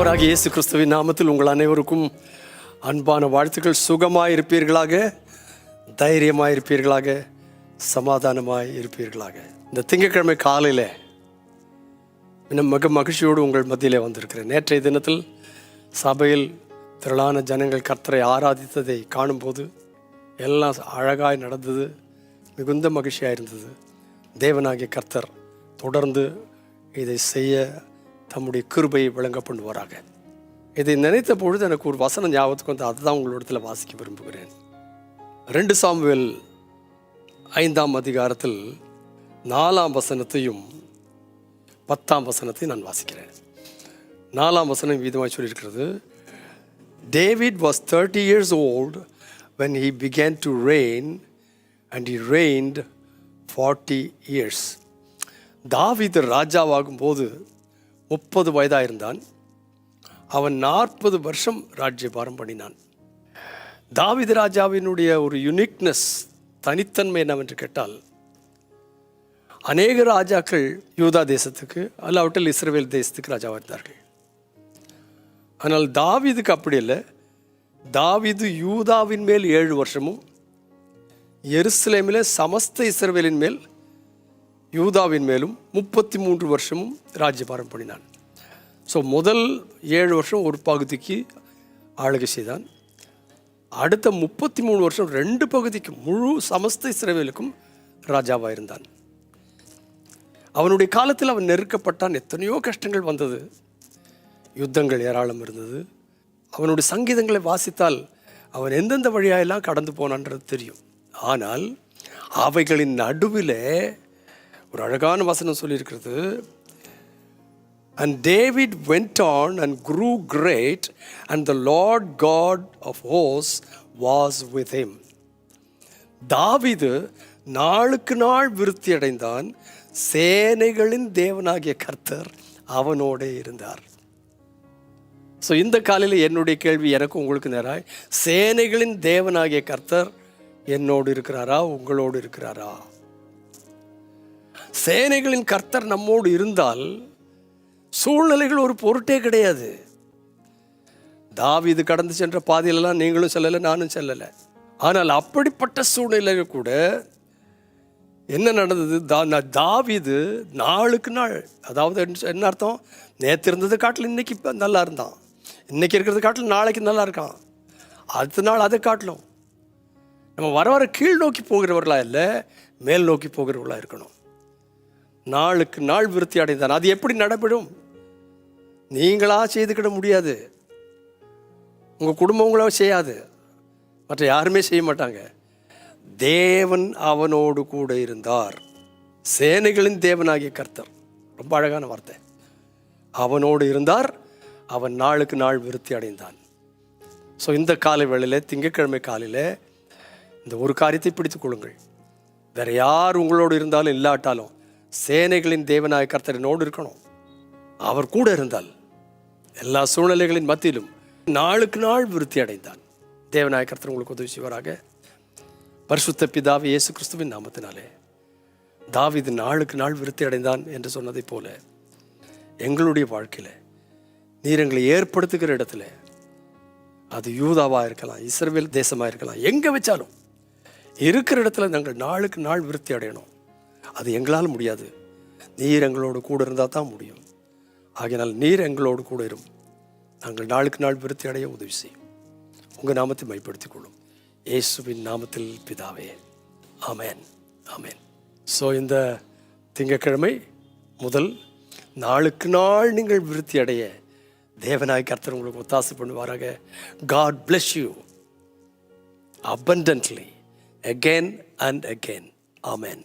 ஆண்டவராகிய இயேசு கிறிஸ்துவின் நாமத்தில் உங்கள் அனைவருக்கும் அன்பான வாழ்த்துக்கள். சுகமாய் இருப்பீர்களாக, தைரியமாய் இருப்பீர்களாக, சமாதானமாய் இருப்பீர்களாக. இந்த திங்கட்கிழமை காலையில் இன்னும் மிக மகிழ்ச்சியோடு உங்கள் மத்தியிலே வந்திருக்கிறேன். நேற்றைய தினத்தில் சபையில் திரளான ஜனங்கள் கர்த்தரை ஆராதித்ததை காணும்போது எல்லாம் அழகாய் நடந்தது, மிகுந்த மகிழ்ச்சியாக இருந்தது. தேவனாகிய கர்த்தர் தொடர்ந்து இதை செய்ய தம்முடைய கிருபையை விளங்க பண்ணுவாராக. இதை நினைத்த பொழுது எனக்கு ஒரு வசனம் ஞாபகத்துக்கு வந்து அதுதான் உங்களிடத்தில் வாசிக்க விரும்புகிறேன். 2 சாமுவேல் 5ஆம் அதிகாரத்தில் 4ஆம் வசனத்தையும் 10ஆம் வசனத்தையும் நான் வாசிக்கிறேன். 4ஆம் வசனம் விதமாக சொல்லியிருக்கிறது. David was 30 years old when he began to reign, and he reigned 40 years. தாவீது ராஜாவாகும் போது 30 வயதாக இருந்தான். அவன் 40 வருஷம் ராஜ்யபாரம் பண்ணினான். தாவீது ராஜாவினுடைய ஒரு யுனிக்னஸ், தனித்தன்மை என்னவென்று கேட்டால், அநேக ராஜாக்கள் யூதா தேசத்துக்கு அல்லாவிட்டால் இஸ்ரவேல் தேசத்துக்கு ராஜாவாக இருந்தார்கள். ஆனால் தாவீதுக்கு அப்படி இல்லை. தாவீது யூதாவின் மேல் 7 வருஷமும் எருசலேமிலே சமஸ்த இஸ்ரவேலின் மேல் யூதாவின் மேலும் 33 வருஷமும் ராஜ்யபாரம் பண்ணினான். ஸோ முதல் 7 வருஷம் ஒரு பகுதிக்கு ஆளுகை செய்தான். அடுத்த 33 வருஷம் 2 பகுதிக்கு முழு சமஸ்த இஸ்ரவேலுக்கும் ராஜாவாக இருந்தான். அவனுடைய காலத்தில் அவன் நெருக்கப்பட்டான். எத்தனையோ கஷ்டங்கள் வந்தது, யுத்தங்கள் ஏராளம் இருந்தது. அவனுடைய சங்கீதங்களை வாசித்தால் அவன் எந்தெந்த வழியாயெல்லாம் கடந்து போனான்றது தெரியும். ஆனால் அவைகளின் நடுவில் ஒரு அழகான வசனம் சொல்லியிருக்கிறது. And David went on and grew great, and the Lord God of hosts was with him. தாவீது நாளுக்கு நாள் விருத்தி அடைந்தான், சேனைகளின் தேவனாகிய கர்த்தர் அவனோடே இருந்தார். ஸோ இந்த காலையில் என்னுடைய கேள்வி எனக்கு உங்களுக்கு நேராய், சேனைகளின் தேவனாகிய கர்த்தர் என்னோடு இருக்கிறாரா, உங்களோடு இருக்கிறாரா? சேனைகளின் கர்த்தர் நம்மோடு இருந்தால் சூழ்நிலைகள் ஒரு பொருட்டே கிடையாது. தாவீது கடந்து சென்ற பாதையிலெல்லாம் நீங்களும் செல்லலை, நானும் செல்லலை. ஆனால் அப்படிப்பட்ட சூழ்நிலையில் கூட என்ன நடந்தது? தாவீது நாளுக்கு நாள், அதாவது என்ன அர்த்தம்? நேற்று இருந்தது காட்டில் இன்னைக்கு இப்போ நல்லா இருந்தான், இன்னைக்கு இருக்கிறது காட்டில் நாளைக்கு நல்லா இருக்கான், அடுத்த நாள் அதை காட்டிலும். நம்ம வர வர கீழ் நோக்கி போகிறவர்களா இல்லை, மேல் நோக்கி போகிறவர்களா இருக்கணும். நாளுக்கு நாள் விருத்தி அடைந்தான். அது எப்படி நடைபெறும்? நீங்களா செய்துக்கிட முடியாது, உங்கள் குடும்பம் உங்களா செய்யாது, மற்ற யாருமே செய்ய மாட்டாங்க. தேவன் அவனோடு கூட இருந்தார். சேனைகளின் தேவனாகிய கர்த்தர், ரொம்ப அழகான வார்த்தை. அவனோடு இருந்தார், அவன் நாளுக்கு நாள் விருத்தி அடைந்தான். ஸோ இந்த காலை வேளையில், திங்கட்கிழமை காலையில் இந்த ஒரு காரியத்தை பிடித்துக் கொள்ளுங்கள். வேற யார் உங்களோடு இருந்தாலும் இல்லாட்டாலும் சேனைகளின் தேவனாய கர்த்தரினோடு இருக்கணும். அவர் கூட இருந்தால் எல்லா சூழ்நிலைகளின் மத்தியிலும் நாளுக்கு நாள் விருத்தி அடைந்தான். தேவனாய கர்த்தர் உங்களுக்கு உதவி செய்வாராக. பரிசுத்த பிதாவே இயேசு கிறிஸ்துவின் நாமத்தினாலே, தாவீது நாளுக்கு நாள் விருத்தி அடைந்தான் என்று சொன்னதை போல எங்களுடைய வாழ்க்கையில் நீர் எங்களை ஏற்படுத்துகிற இடத்துல, அது யூதாவாக இருக்கலாம், இஸ்ரவேல் தேசமாக இருக்கலாம், எங்கே வச்சாலும் இருக்கிற இடத்துல நாங்கள் நாளுக்கு நாள் விருத்தி அடையணும். அது எங்களால் முடியாது, நீர் எங்களோடு கூட இருந்தால் தான் முடியும். ஆகையினால் நீர் எங்களோடு கூட இரும். நாங்கள் நாளுக்கு நாள் விருத்தி அடைய உதவி செய்யும். உங்கள் நாமத்தை மைப்படுத்திக் கொள்ளும். இயேசுவின் நாமத்தில் பிதாவே, ஆமேன், ஆமேன். ஸோ இந்த திங்கட்கிழமை முதல் நாளுக்கு நாள் நீங்கள் விருத்தி அடைய தேவனாய் கர்த்தர் உங்களுக்கு ஒத்தாசை பண்ணுவாராக. God bless you abundantly again and again. Amen.